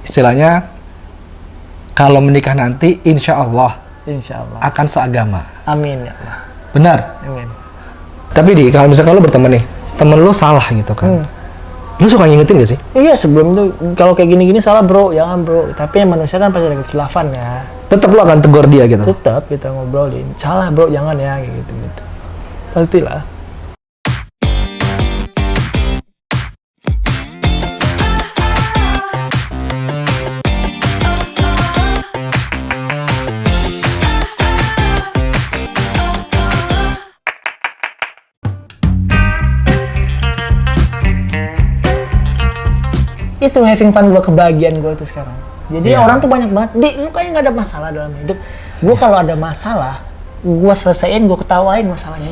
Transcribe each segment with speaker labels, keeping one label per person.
Speaker 1: Istilahnya kalau menikah nanti insya Allah akan seagama.
Speaker 2: Amin ya Allah.
Speaker 1: Benar?
Speaker 2: Amin.
Speaker 1: Tapi kalau misalkan lo berteman nih, temen lo salah gitu kan, lo suka ngingetin gak sih?
Speaker 2: Iya, sebelum itu kalau kayak gini-gini salah bro, jangan bro. Tapi manusia kan pasti ada kekhilafan ya.
Speaker 1: Tetap lo akan tegur dia gitu?
Speaker 2: Tetap kita ngobrolin, salah bro, jangan ya, gitu. Pastilah. Itu having fun gue, kebahagiaan gue itu sekarang. Jadi orang tuh banyak banget, lu kayaknya nggak ada masalah dalam hidup. Gue kalau ada masalah, gue selesaiin, gue ketawain masalahnya.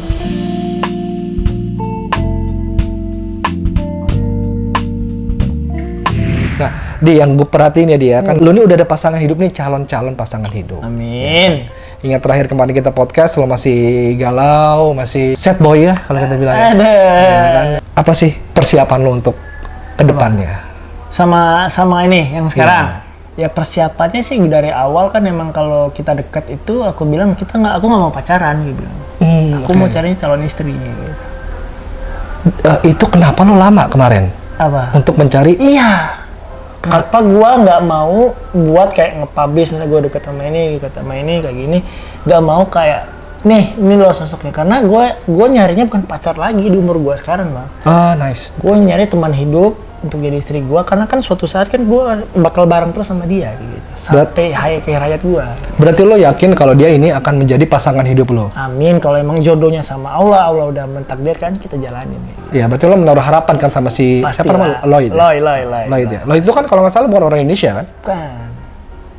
Speaker 1: Nah, yang gue perhatiin ya dia, kan lu nih udah ada pasangan hidup nih, calon-calon pasangan hidup.
Speaker 2: Amin.
Speaker 1: Ingat terakhir kemarin kita podcast, lo masih galau, masih sad boy ya, kalau kita bilang ya. Ya kan? Apa sih persiapan lo untuk kedepannya?
Speaker 2: Sama ini yang sekarang. Ya persiapannya sih dari awal kan emang kalau kita dekat itu aku bilang aku nggak mau pacaran gitu. Aku mau cari calon istri gitu.
Speaker 1: Itu kenapa lo lama kemarin?
Speaker 2: Apa?
Speaker 1: Untuk mencari?
Speaker 2: Iya. Kenapa gua nggak mau buat kayak nge-publish misalnya gua dekat sama ini kayak gini, nggak mau kayak ini lo sosoknya, karena gua nyarinya bukan pacar lagi di umur gua sekarang, Bang.
Speaker 1: Nice.
Speaker 2: Gua nyari teman hidup untuk jadi istri gue, karena kan suatu saat kan gue bakal bareng terus sama dia gitu sampai akhir hayat gue.
Speaker 1: Berarti lo yakin kalau dia ini akan menjadi pasangan hidup lo?
Speaker 2: Amin. Kalau emang jodohnya sama Allah udah mentakdirkan, kita jalanin gitu.
Speaker 1: Iya, berarti lo menaruh harapan kan sama si siapa namanya? Lloyd. Lloyd ya. Lloyd itu kan kalau nggak salah bukan orang Indonesia kan?
Speaker 2: Bukan.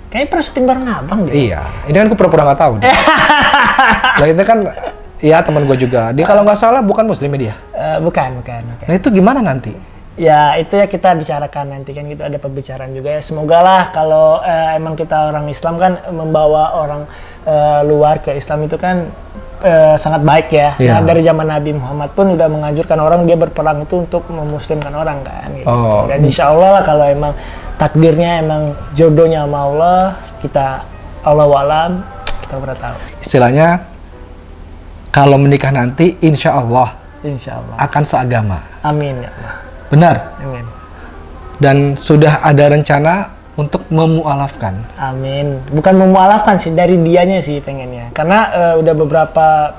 Speaker 2: Kayaknya pernah syuting bareng abang dia.
Speaker 1: Iya, ini kan gue pura-pura nggak tahu. Lloyd itu kan ya teman gue juga. Dia kalau nggak salah bukan muslim dia.
Speaker 2: Bukan.
Speaker 1: Nah itu gimana nanti?
Speaker 2: Ya itu ya kita bicarakan nanti, kan kita ada pembicaraan juga ya. Semoga lah kalau emang kita orang Islam kan membawa orang luar ke Islam itu kan sangat baik ya.
Speaker 1: Yeah.
Speaker 2: Nah, dari zaman Nabi Muhammad pun udah menganjurkan orang dia berperang itu untuk memuslimkan orang kan. Gitu. Dan insya Allah lah kalau emang takdirnya emang jodohnya sama Allah, kita Allah wa'alam, kita pernah tahu.
Speaker 1: Istilahnya kalau menikah nanti insya Allah akan seagama.
Speaker 2: Amin ya Allah.
Speaker 1: Benar?
Speaker 2: Amin.
Speaker 1: Dan sudah ada rencana untuk memualafkan?
Speaker 2: Amin. Bukan memualafkan sih, dari dianya sih pengennya. Karena udah beberapa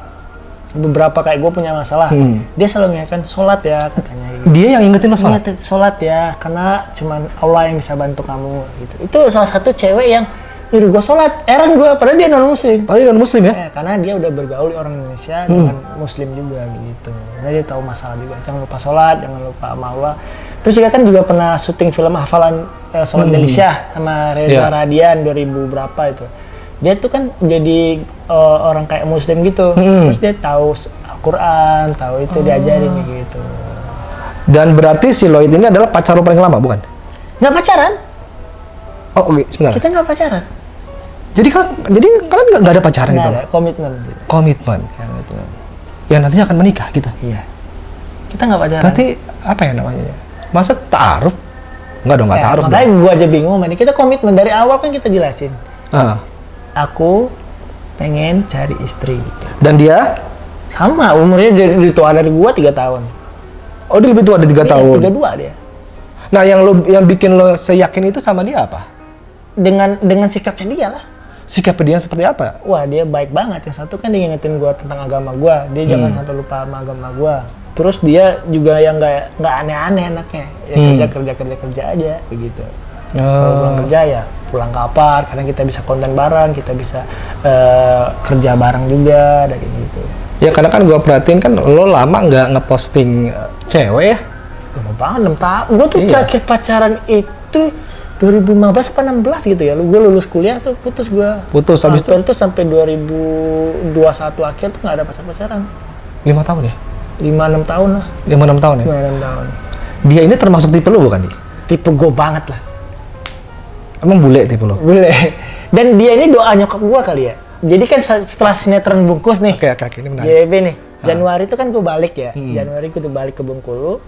Speaker 2: kayak gue punya masalah. Dia selalu mengingatkan sholat ya katanya. Gitu.
Speaker 1: Dia yang ingetin lo sholat?
Speaker 2: Sholat ya, karena cuman Allah yang bisa bantu kamu. Gitu. Itu salah satu cewek yang nyuruh gue sholat, heran gue, padahal dia non-muslim.
Speaker 1: Padahal non-muslim ya?
Speaker 2: Karena dia udah bergaul orang Indonesia dengan muslim juga gitu. Karena dia tahu masalah juga, jangan lupa sholat, jangan lupa sama Allah. Terus juga kan juga pernah syuting film hafalan sholat Deliciah sama Reza Radian 2000 berapa itu. Dia tuh kan jadi orang kayak muslim gitu. Terus dia tahu Al-Quran, tahu itu diajarin gitu.
Speaker 1: Dan berarti si Lloyd ini adalah pacar lo paling lama, bukan?
Speaker 2: Nggak pacaran.
Speaker 1: Oh oke, sebentar.
Speaker 2: Kita nggak pacaran.
Speaker 1: Jadi kalian nggak ada pacaran gitu?
Speaker 2: Ada, komitmen. Gitu.
Speaker 1: Komitmen. Yang nantinya akan menikah gitu?
Speaker 2: Iya. Kita nggak pacaran.
Speaker 1: Berarti apa ya namanya? Masa ta'aruf? Nggak dong, nggak ta'aruf dong.
Speaker 2: Makanya gue aja bingung, ini kita komitmen dari awal kan kita jelasin. Aku pengen cari istri.
Speaker 1: Dan dia?
Speaker 2: Sama, umurnya lebih tua dari gue 3 tahun.
Speaker 1: Oh dia lebih tua dari 3 tahun?
Speaker 2: 32 dia.
Speaker 1: Nah yang bikin lo seyakin itu sama dia apa?
Speaker 2: Dengan sikapnya dia lah.
Speaker 1: Sikapnya dia seperti apa?
Speaker 2: Wah dia baik banget. Yang satu kan dia ngingetin gue tentang agama gue. Dia jangan sampai lupa sama agama gue. Terus dia juga yang nggak aneh-aneh anaknya. Ya kerja aja begitu. Kalau pulang kerja ya pulang kapar. Kadang kita bisa konten bareng, kita bisa kerja bareng juga dari gitu.
Speaker 1: Ya karena kan gue perhatiin kan lo lama nggak ngeposting cewek ya?
Speaker 2: Lama banget, 6 tahun. Gue tuh terakhir pacaran itu 2015 apa 16 gitu ya. Gue lulus kuliah tuh putus gue.
Speaker 1: Putus habis itu
Speaker 2: sampai 2021 akhir tuh nggak ada pacaran.
Speaker 1: 5 tahun ya?
Speaker 2: 5-6 tahun lah.
Speaker 1: 5-6 tahun ya?
Speaker 2: 5-6 tahun.
Speaker 1: Dia ini termasuk tipe lo bukan nih?
Speaker 2: Tipe gue banget lah.
Speaker 1: Emang bule tipe lo?
Speaker 2: Bule. Dan dia ini doa nyokap gue kali ya. Jadi kan setelah sinetron Bungkus nih.
Speaker 1: Oke, ini menarik.
Speaker 2: JB nih. Januari itu kan gue balik ya. Januari gue tuh balik ke Bengkulu.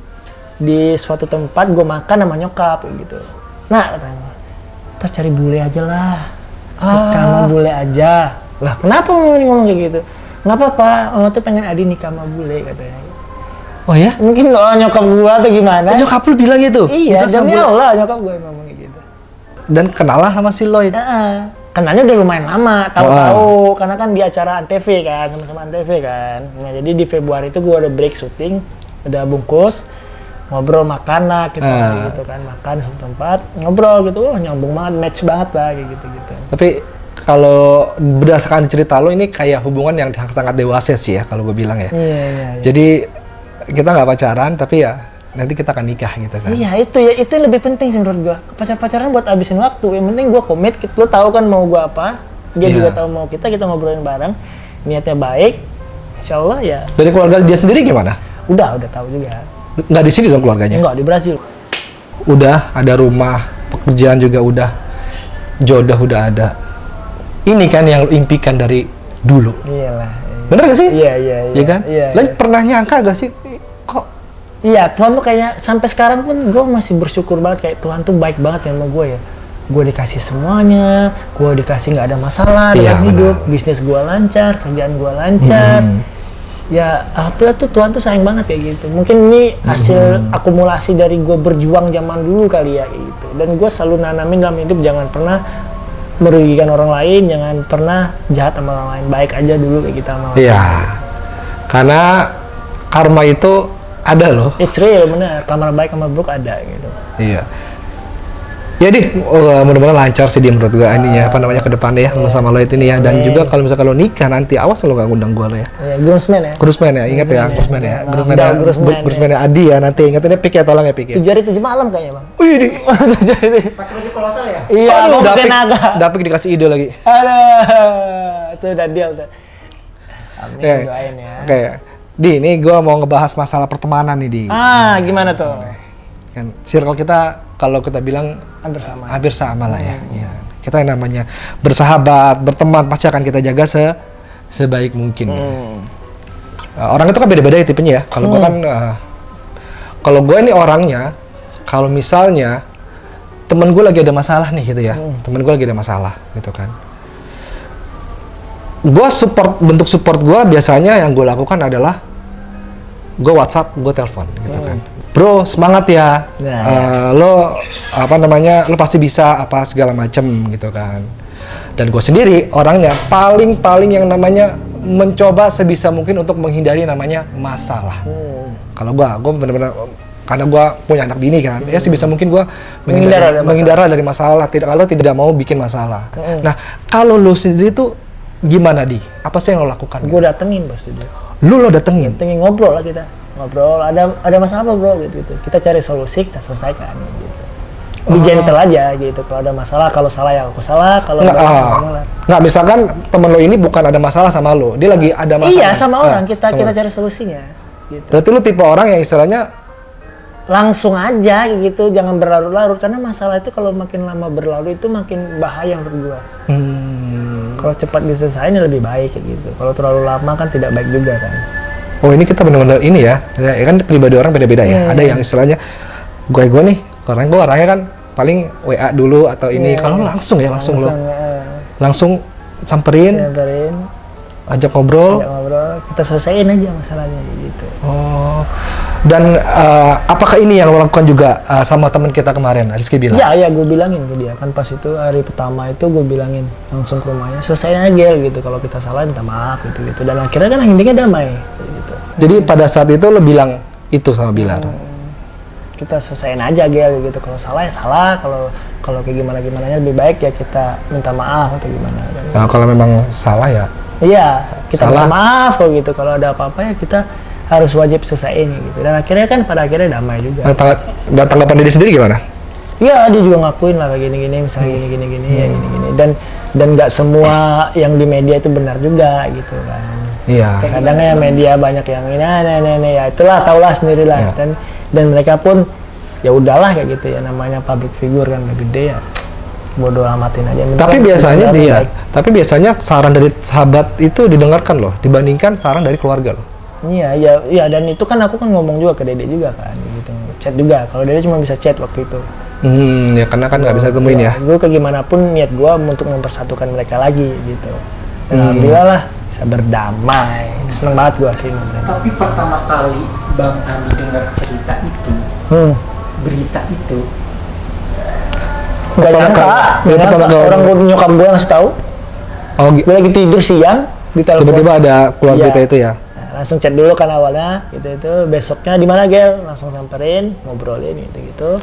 Speaker 2: Di suatu tempat gue makan sama nyokap gitu. Nah katanya, kita cari bule aja lah, nikah sama bule aja. Lah kenapa mama ngomong kayak gitu? Nggak apa-apa, mama tuh pengen Adi nikah sama bule katanya.
Speaker 1: Oh ya?
Speaker 2: Mungkin nyokap gua atau gimana?
Speaker 1: Nyokap lu bilang gitu?
Speaker 2: Iya, demi Allah nyokap gua ngomong kayak gitu.
Speaker 1: Dan kenal lah sama si Lloyd?
Speaker 2: Kenalnya udah lumayan lama, tahu-tahu karena kan di acara Antv kan, sama-sama Antv kan. Nah jadi di Februari itu gua ada break syuting, udah bungkus, ngobrol makan lah kita gitu kan, makan di tempat, ngobrol gitu, nyambung banget, match banget lah kayak gitu-gitu.
Speaker 1: Tapi kalau berdasarkan cerita lo ini kayak hubungan yang sangat dewasa sih ya kalau gue bilang ya.
Speaker 2: Iya.
Speaker 1: Jadi kita nggak pacaran tapi ya nanti kita akan nikah gitu kan.
Speaker 2: Iya itu lebih penting sih menurut gua. Pacaran buat abisin waktu. Yang penting gua komit, lo tahu kan mau gua apa, dia juga tahu mau kita ngobrolin bareng, niatnya baik, insya Allah ya.
Speaker 1: Dari keluarga dia sendiri gimana?
Speaker 2: Udah tahu juga.
Speaker 1: Nggak di sini dong keluarganya?
Speaker 2: Enggak, di Brasil.
Speaker 1: Udah ada rumah, pekerjaan juga udah, jodoh udah ada. Ini kan yang lo impikan dari dulu.
Speaker 2: Iyalah.
Speaker 1: Bener gak sih?
Speaker 2: Iya.
Speaker 1: Iya kan?
Speaker 2: Iya.
Speaker 1: Lo pernah nyangka gak sih kok?
Speaker 2: Iya, Tuhan tuh kayak sampai sekarang pun gue masih bersyukur banget kayak Tuhan tuh baik banget ya sama gue ya. Gue dikasih semuanya, gue dikasih nggak ada masalah dalam hidup, bisnis gue lancar, kerjaan gue lancar. Ya, alhamdulillah tuh Tuhan tuh sayang banget kayak gitu. Mungkin ini hasil akumulasi dari gue berjuang zaman dulu kali ya kayak gitu. Dan gue selalu nanamin dalam hidup jangan pernah merugikan orang lain, jangan pernah jahat sama orang lain, baik aja dulu kayak kita sama orang lain.
Speaker 1: Iya, karena karma itu ada loh.
Speaker 2: It's real, bener. Kamar baik, kamar buruk ada gitu.
Speaker 1: Iya. Ya mudah-mudahan lancar sih dia menurut gua ininya apa namanya ke depannya ya sama Lloyd ini ya. Dan juga kalau misalkan lo nikah nanti awas lo gak ngundang gua lo ya.
Speaker 2: Iya, groomsman ya.
Speaker 1: Groomsman ya, ingat ya, groomsman ya. Groomsman ya Adi ya, nanti ingatnya Pik ya, tolong ya Pik ya.
Speaker 2: 7 hari 7 malam kayaknya bang.
Speaker 1: Wih di.
Speaker 2: Pakai baju kolosal ya? Iya,
Speaker 1: Aduh,
Speaker 2: naga.
Speaker 1: Dapik dikasih ide lagi.
Speaker 2: Aduh, itu udah deal tuh. Amin, doain ya.
Speaker 1: Oke. Di, ini gue mau ngebahas masalah pertemanan nih, Di.
Speaker 2: Gimana tuh?
Speaker 1: Kan circle kita kalau kita bilang hampir sama lah ya. Ya. Kita yang namanya bersahabat, berteman pasti akan kita jaga sebaik mungkin. Orang itu kan beda-beda ya tipenya ya. Kalau gue kan, kalau gue ini orangnya, kalau misalnya temen gue lagi ada masalah nih gitu ya, temen gue lagi ada masalah gitu kan. Bentuk support gue biasanya yang gue lakukan adalah gue WhatsApp, gue telepon gitu kan. Bro, semangat ya. Lo lo pasti bisa apa segala macem gitu kan. Dan gue sendiri orangnya paling yang namanya mencoba sebisa mungkin untuk menghindari namanya masalah. Kalau gue benar-benar karena gue punya anak bini kan, ya sebisa mungkin gue menghindar dari masalah. Kalau tidak mau bikin masalah. Nah, kalau lo sendiri tuh gimana Di? Apa sih yang lo lakukan?
Speaker 2: Gue datengin bos itu.
Speaker 1: Lo datengin?
Speaker 2: Ngobrol lah kita. Ngobrol, ada masalah apa bro gitu. Kita cari solusi, kita selesaikan gitu. Be gentle aja gitu. Kalau ada masalah, kalau salah ya aku salah, kalau
Speaker 1: nggak misalkan temen lo ini bukan ada masalah sama lo, dia lagi ada masalah.
Speaker 2: Iya, sama orang kita cari solusinya gitu.
Speaker 1: Berarti lo tipe orang yang istilahnya
Speaker 2: langsung aja gitu, jangan berlarut-larut karena masalah itu kalau makin lama berlalu itu makin bahaya menurut gua. Kalau cepat diselesaikan lebih baik kayak gitu. Kalau terlalu lama kan tidak baik juga kan.
Speaker 1: Oh ini kita benar-benar ini ya kan pribadi orang beda-beda ya. Ada yang istilahnya gue nih, orangnya kan paling WA dulu atau ini. Kalau langsung langsung samperin, ajak ngobrol,
Speaker 2: kita selesaiin aja masalahnya gitu.
Speaker 1: Oh, dan apakah ini yang lo lakukan juga sama teman kita kemarin, Rizky bilang?
Speaker 2: Iya, gue bilangin ke dia kan pas itu hari pertama itu gue bilangin langsung ke rumahnya, selesaiin aja gitu, kalau kita salah minta maaf gitu. Dan akhirnya kan endingnya damai gitu.
Speaker 1: Jadi pada saat itu lo bilang itu sama Bilar?
Speaker 2: Kita selesaiin aja Gel gitu, kalau salah ya salah, kalau kayak gimana-gimananya lebih baik ya kita minta maaf atau gimana.
Speaker 1: Nah, kalau memang salah ya?
Speaker 2: Iya, kita minta maaf kok gitu. Kalau ada apa-apa ya kita harus wajib selesaiin gitu. Dan akhirnya kan pada akhirnya damai juga.
Speaker 1: Dan tanggapan diri sendiri gimana?
Speaker 2: Iya, dia juga ngakuin lah kayak gini-gini, misalnya gini-gini, ya gini-gini. Dan nggak semua yang di media itu benar juga gitu kan.
Speaker 1: Iya.
Speaker 2: Kadang ya media banyak yang ini, ya itulah, taulah sendirilah. Iya. Dan mereka pun ya udahlah kayak gitu ya, namanya public figure kan udah gede ya. Bodoh amatin aja. Tapi biasanya saran dari sahabat itu didengarkan loh, dibandingkan saran dari keluarga loh. Iya, dan itu kan aku kan ngomong juga ke Dede juga kan gitu. Chat juga. Kalau Dede cuma bisa chat waktu itu.
Speaker 1: Ya karena kan nggak bisa temuin ya.
Speaker 2: Gue ke gimana pun niat gue untuk mempersatukan mereka lagi gitu. Dan alhamdulillah lah bisa berdamai. Seneng banget gue sih.
Speaker 3: Tapi pertama kali Bang Ami dengar cerita itu, berita itu,
Speaker 2: Gak nyangka, orang nyokap gue ngasih tahu.
Speaker 1: Oh,
Speaker 2: Gue lagi tidur siang di telepon.
Speaker 1: tiba-tiba ada keluar berita itu ya.
Speaker 2: Nah, langsung chat dulu kan awalnya gitu. Besoknya di mana Gel? Langsung samperin, ngobrolin gitu.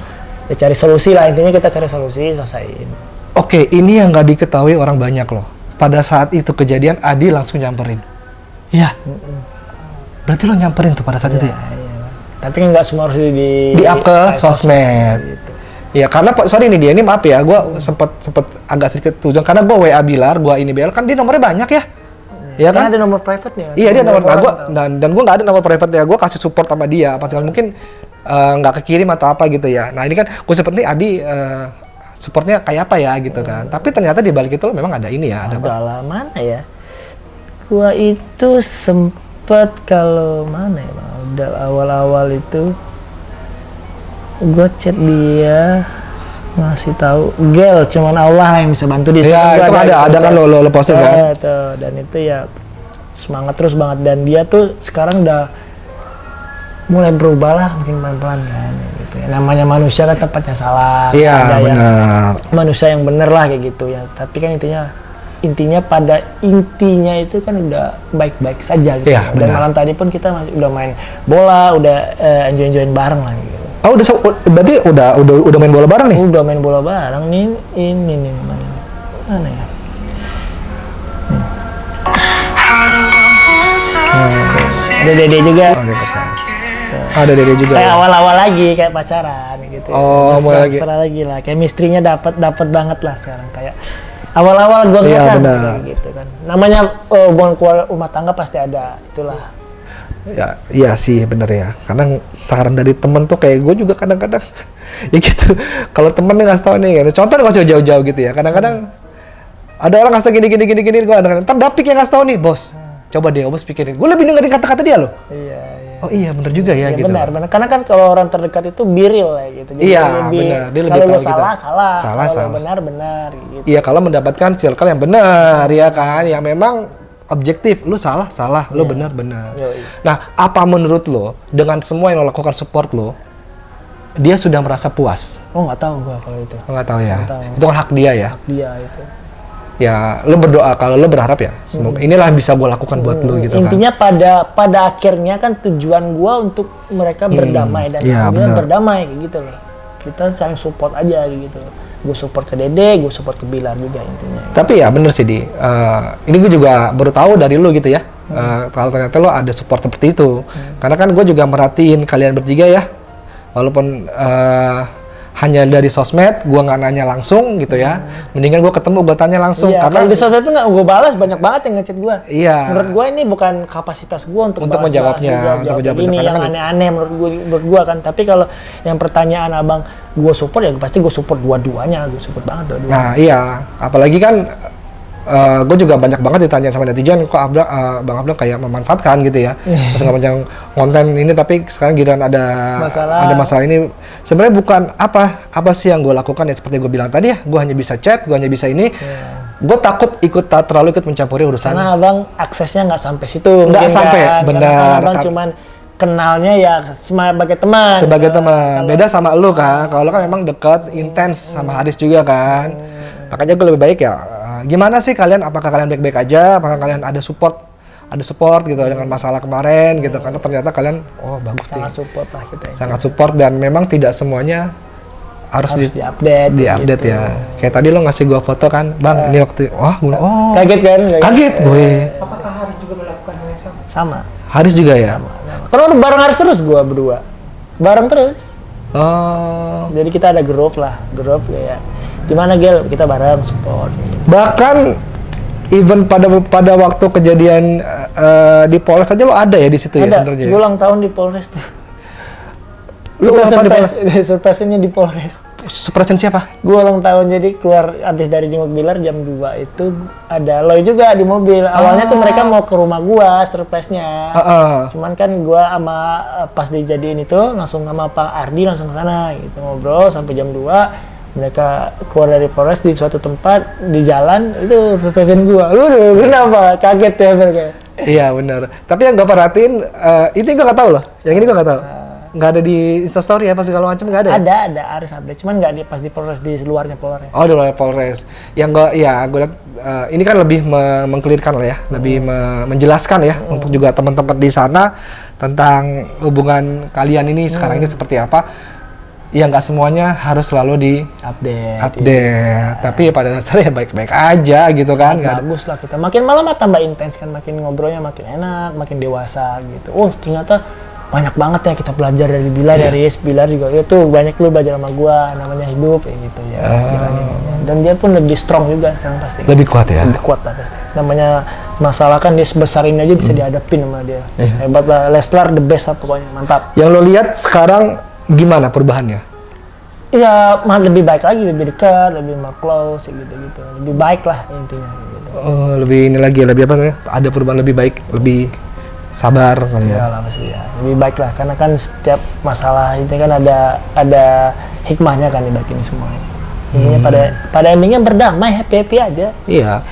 Speaker 2: Ya cari solusi lah, intinya kita cari solusi, selesaiin.
Speaker 1: Oke, ini yang nggak diketahui orang banyak loh. Pada saat itu kejadian, Adi langsung nyamperin. Iya. Berarti lo nyamperin tuh pada saat itu ya?
Speaker 2: Iya. Tapi kan nggak semua harus
Speaker 1: di-up ke sosmed.
Speaker 2: Gitu.
Speaker 1: Ya karena sorry nih dia ini maaf ya, gue sempet agak sedikit tujuan karena gue WA Bilar, gue ini Bilar kan dia nomornya banyak ya. Iya kan?
Speaker 2: Ada nomor private-nya.
Speaker 1: Iya dia nomor gue dan gue nggak ada nomor private ya, gue kasih support sama dia. Pas mungkin nggak kekirim atau apa gitu ya. Nah ini kan gue sempet nih Adi supportnya kayak apa ya gitu kan. Tapi ternyata di balik itu memang ada ini ya. Ada
Speaker 2: lah mana ya? Gua itu sempet kalau mana ya? Udah awal-awal itu gue chat dia ngasih tahu Gel, cuman Allah lah yang bisa bantu di
Speaker 1: sana. Ya itu ada kan lo posting kan.
Speaker 2: Dan itu ya semangat terus banget dan dia tuh sekarang udah mulai berubah lah mungkin pelan-pelan kan gitu ya. Namanya manusia kan tempatnya salah.
Speaker 1: Iya benar.
Speaker 2: Manusia yang bener lah kayak gitu ya. Tapi kan intinya pada intinya itu kan udah baik-baik saja gitu.
Speaker 1: Ya,
Speaker 2: dan malam tadi pun kita udah main bola, udah enjoy-enjoyin bareng lah gitu.
Speaker 1: Oh berarti udah main bola bareng nih?
Speaker 2: Udah main bola bareng nih, ini nih mana ya? Ada Dede juga.
Speaker 1: Ada Dede juga.
Speaker 2: Kayak awal-awal lagi kayak pacaran gitu.
Speaker 1: Oh, mulai
Speaker 2: lagi lah. Chemistry-nya dapat banget lah sekarang kayak awal-awal gua ngeliat gitu kan. Namanya hubungan rumah tangga pasti ada, itulah.
Speaker 1: Ya, iya sih bener ya. Karena saran dari temen tuh kayak gue juga kadang-kadang ya gitu. Kalau temen nih ngasih tau nih, contoh nih ngasih jauh-jauh gitu ya. Kadang-kadang ada orang ngasih tau gini, gue kadang-kadang ntar Dapik yang ngasih tau nih, bos. Coba deh, bos pikirin. Gue lebih dengerin kata-kata dia loh.
Speaker 2: Iya.
Speaker 1: Oh iya bener juga ya gitu.
Speaker 2: Benar. Karena kan kalau orang terdekat itu biril ya gitu. Jadi
Speaker 1: iya benar. Dia lebih
Speaker 2: tahu
Speaker 1: gitu.
Speaker 2: Salah. Kalau benar gitu.
Speaker 1: Iya kalau mendapatkan circle yang benar ya kan, yang memang objektif, lu salah, lu benar. Nah, apa menurut lo dengan semua yang lo lakukan support lo, dia sudah merasa puas?
Speaker 2: Oh nggak tahu gua kalau itu.
Speaker 1: Nggak tahu ya. Itu kan hak dia ya.
Speaker 2: Hak dia itu.
Speaker 1: Ya, lo berdoa kalau lo berharap ya, semoga inilah yang bisa gue lakukan buat lo gitu.
Speaker 2: Intinya pada akhirnya kan tujuan gua untuk mereka berdamai dan berdamai kayak gitu loh. Kita saling support aja gitu. Gue support ke Dede, gue support ke Bilar juga intinya.
Speaker 1: Tapi ya bener sih Di, ini gue juga baru tahu dari lo gitu ya, kalau ternyata lo ada support seperti itu. Karena kan gue juga merhatiin kalian bertiga ya, walaupun hanya dari sosmed, gue nggak nanya langsung gitu ya. Mendingan gue ketemu, gue tanya langsung.
Speaker 2: Iya, karena di sosmed tuh nggak gue balas, banyak banget yang ngechat gue.
Speaker 1: Iya.
Speaker 2: Menurut gue ini bukan kapasitas gue untuk
Speaker 1: menjawabnya.
Speaker 2: Ini yang aneh-aneh menurut gue kan. Tapi kalau yang pertanyaan abang, gue support ya pasti gue support dua-duanya, gue support banget dua-duanya.
Speaker 1: Nah iya, apalagi kan gue juga banyak banget ditanya sama netizen, kok Bang Abdul kayak memanfaatkan gitu ya, pas nggak konten ini tapi sekarang giliran ada masalah ini. Sebenarnya bukan apa sih yang gue lakukan ya seperti gue bilang tadi ya, gue hanya bisa chat, gue hanya bisa ini. Gue takut terlalu ikut mencampuri urusan.
Speaker 2: Karena abang aksesnya nggak sampai situ.
Speaker 1: Nggak sampai, benar.
Speaker 2: Abang cuman kenalnya ya sebagai teman.
Speaker 1: Sebagai teman. Beda sama lu kan. Kalau lu kan memang dekat, intens sama Haris juga kan. Makanya gue lebih baik ya. Gimana sih kalian? Apakah kalian baik-baik aja? Apakah kalian ada support gitu dengan masalah kemarin gitu? Karena ternyata kalian bagus nih.
Speaker 2: Sangat support lah kita.
Speaker 1: Sangat support dan memang tidak semuanya harus diupdate
Speaker 2: gitu.
Speaker 1: Ya. Kayak tadi lo ngasih gua foto kan, Bang, ini waktu
Speaker 2: kaget kan?
Speaker 1: Kaget gue.
Speaker 3: Apakah Haris juga melakukan hal yang sama?
Speaker 2: Sama.
Speaker 1: Haris juga ya?
Speaker 2: Sama. Karena bareng Haris terus gua berdua. Bareng terus.
Speaker 1: Oh.
Speaker 2: Jadi kita ada grup kayak gimana Gel, kita bareng support.
Speaker 1: Bahkan even pada waktu kejadian di Polres aja lo ada ya di situ ya sebenarnya.
Speaker 2: Ada. Ulang tahun di Polres tuh.
Speaker 1: Lu
Speaker 2: surprise-nya di Polres.
Speaker 1: surprisein siapa?
Speaker 2: Gue ulang tahun, jadi keluar abis dari jenguk Bilar jam 2 itu ada Loy juga di mobil. Awalnya tuh mereka mau ke rumah gue, surprise-nya. Cuman kan gue sama pas dijadiin itu langsung sama Pak Ardi langsung ke sana gitu, ngobrol sampai jam 2. Mereka keluar dari Polres di suatu tempat di jalan itu surprisein gue. Lu kenapa? Kaget ya mereka.
Speaker 1: Iya benar. Tapi yang gue perhatiin itu gue nggak tahu loh. Yang ini gue nggak tahu. Nggak ada di Instastory apa segala macam nggak ada.
Speaker 2: Ada Aris update. Cuman nggak di pas di Polres, di luarnya Polres.
Speaker 1: Oh di luar Polres. Yang gue lihat ini kan lebih mengklirkan lah ya, lebih menjelaskan ya untuk juga teman-teman di sana tentang hubungan kalian ini sekarang ini seperti apa. Ya nggak semuanya harus selalu di update. Iya. Tapi pada dasarnya baik-baik aja gitu kan.
Speaker 2: Bagus lah kita. Makin malam tambah intens kan, makin ngobrolnya makin enak, makin dewasa gitu. Oh ternyata banyak banget ya kita belajar dari Bilar, dari Bilar juga. Ya tuh banyak lu belajar sama gua, namanya hidup kayak gitu ya. Dan dia pun lebih strong juga sekarang pasti.
Speaker 1: Lebih kuat ya?
Speaker 2: Lebih kuat lah pasti. Namanya masalah kan dia sebesar ini aja bisa dihadapin sama dia. Hebat lah, Leslar the best lah pokoknya, mantap.
Speaker 1: Yang lo lihat sekarang gimana perubahannya?
Speaker 2: Iya, lebih baik lagi, lebih dekat, lebih more close gitu-gitu. Lebih baik lah intinya gitu.
Speaker 1: Oh, lebih ini lagi, lebih apa namanya? Ada perubahan lebih baik, lebih sabar kali ya.
Speaker 2: Iya lah pasti ya. Lebih baik lah karena kan setiap masalah itu kan ada hikmahnya kan di balik ini semua. Intinya pada endingnya berdamai, happy aja.
Speaker 1: Iya.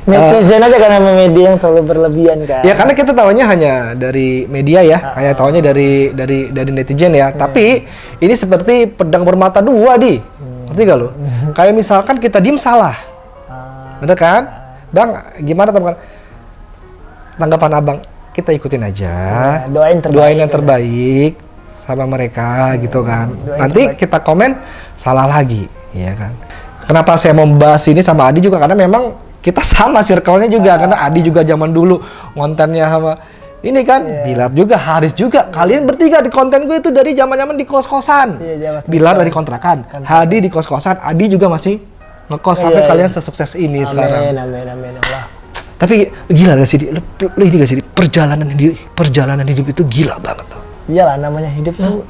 Speaker 2: Netizen aja karena media yang terlalu berlebihan kan.
Speaker 1: Ya karena kita tahunya hanya dari media ya, hanya tahunya dari netizen ya. Tapi ini seperti pedang bermata dua di. Ngerti gak lo? Kayak misalkan kita diem salah. Bener kan? Bang, gimana teman? Tanggapan abang, kita ikutin aja. Doain yang terbaik sama mereka gitu kan. Nanti kita komen salah lagi, ya kan? Kenapa saya mau membahas ini sama Adi juga karena memang kita sama circle-nya juga karena Adi juga zaman dulu kontennya sama ini kan Bilar juga, Haris juga. Kalian bertiga di konten gue itu dari zaman-zaman di kos-kosan. Bilar dari kontrakan, Hadi di kos-kosan, Adi juga masih ngekos sampai kalian sesukses ini sekarang.
Speaker 2: Amin Allah.
Speaker 1: Tapi gila gak sih, lu ini gak sih, perjalanan hidup itu gila banget tuh.
Speaker 2: Iyalah namanya hidup tuh.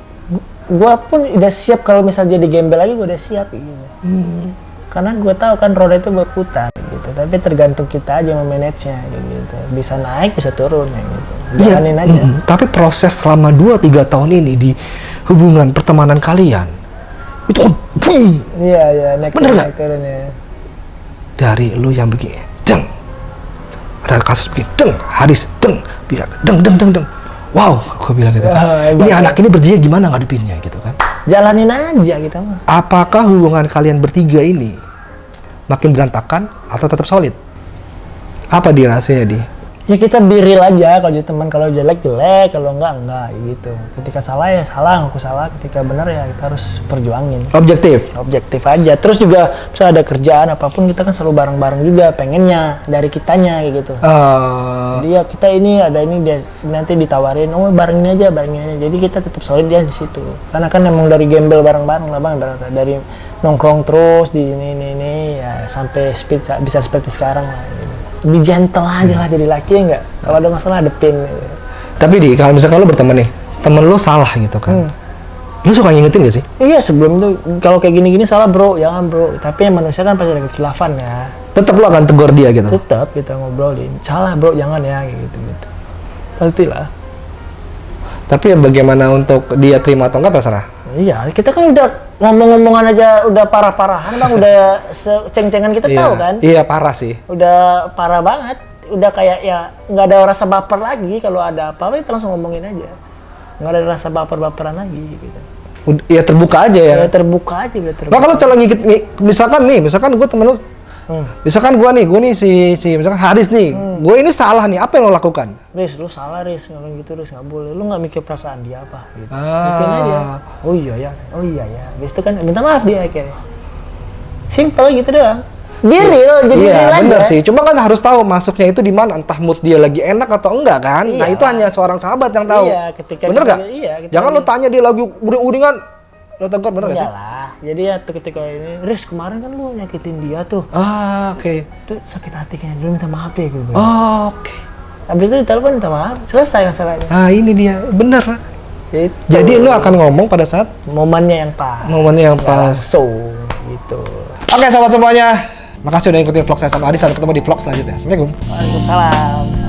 Speaker 2: Gua pun udah siap kalau misalnya jadi gembel lagi gua udah siap gitu. Karena gue tahu kan roda itu berputar gitu, tapi tergantung kita aja memanage-nya gitu. Bisa naik, bisa turun gitu. Jalanin aja.
Speaker 1: Tapi proses selama 2-3 tahun ini di hubungan pertemanan kalian itu boom.
Speaker 2: Iya, naik
Speaker 1: turun ya. Dari lu yang begini, deng. Ada kasus begini, deng, Haris, deng, Bilar, deng. Wow, aku bilang gitu. Ini anak ini bertiga gimana ngadepinnya gitu kan?
Speaker 2: Jalanin aja kita mah.
Speaker 1: Apakah hubungan kalian bertiga ini makin berantakan atau tetap solid? Apa dia rahasianya di?
Speaker 2: Ya kita biril aja kalau jadi teman, kalau jelek, kalau enggak gitu. Ketika salah ya salah, aku salah. Ketika benar ya kita harus perjuangin. Objektif aja. Terus juga misalnya ada kerjaan apapun kita kan selalu bareng-bareng juga pengennya dari kitanya gitu. Jadi ya kita ini ada ini dia nanti ditawarin, oh barengin aja. Jadi kita tetap solid dia di situ. Karena kan emang dari gembel bareng-bareng lah bang, dari nongkrong terus di ini ya sampai bisa seperti sekarang lah. Gitu. Lebih gentle aja lah jadi laki ya enggak? Kalau ada masalah hadepin gitu.
Speaker 1: Tapi di kalau misalkan lu berteman nih, temen lu salah gitu kan. Lu suka ngingetin gak sih?
Speaker 2: Iya sebelum itu kalau kayak gini-gini salah bro, jangan bro. Tapi yang manusia kan pasti ada kekhilafan ya.
Speaker 1: Tetap lu akan tegur dia gitu?
Speaker 2: Tetap kita ngobrolin, salah bro jangan ya gitu. Pastilah.
Speaker 1: Tapi ya bagaimana untuk dia terima atau enggak terserah?
Speaker 2: Iya, kita kan udah ngomong-ngomongan aja udah parah-parahan bang, udah ceng-cengan kita tahu kan?
Speaker 1: Iya parah sih.
Speaker 2: Udah parah banget, udah kayak ya nggak ada rasa baper lagi kalau ada apa-apa kita langsung ngomongin aja, nggak ada rasa baper-baperan lagi gitu.
Speaker 1: Ya terbuka aja ya.
Speaker 2: Ya terbuka aja.
Speaker 1: Nah kalau kalau misalkan gue temen lu, misalkan gue nih si misalkan Haris nih, gue ini salah nih, apa yang lo lakukan?
Speaker 2: Riz, lu salah Riz, ngomong gitu Riz, nggak boleh. Lu nggak mikir perasaan dia apa gitu. Bikin aja. Oh iya ya. Habis itu kan minta maaf dia akhirnya. Simple gitu doang. Real, jadi real aja. Iya benar
Speaker 1: sih, cuma kan harus tahu masuknya itu di mana, entah mood dia lagi enak atau enggak kan. Iya. Nah itu hanya seorang sahabat yang tahu. Iya, bener nggak? Iya. Jangan lo tanya dia lagi uring-uringan, lo tegur bener nggak sih?
Speaker 2: Iyalah, jadi ya ketika ini, Riz kemarin kan lu nyakitin dia tuh.
Speaker 1: Oke.
Speaker 2: Tuh sakit hati kayaknya, dulu minta maaf deh gue.
Speaker 1: Oke.
Speaker 2: Habis itu ditelepon minta maaf, selesai masalahnya.
Speaker 1: Ah ini dia, bener.
Speaker 2: Gitu.
Speaker 1: Jadi lu akan ngomong pada saat
Speaker 2: momennya yang pas.
Speaker 1: momennya yang pas.
Speaker 2: Langsung gitu.
Speaker 1: Oke, sobat semuanya. Makasih udah ikutin vlog saya sama Adi. Sampai ketemu di vlog selanjutnya. Assalamualaikum.
Speaker 2: Waalaikumsalam.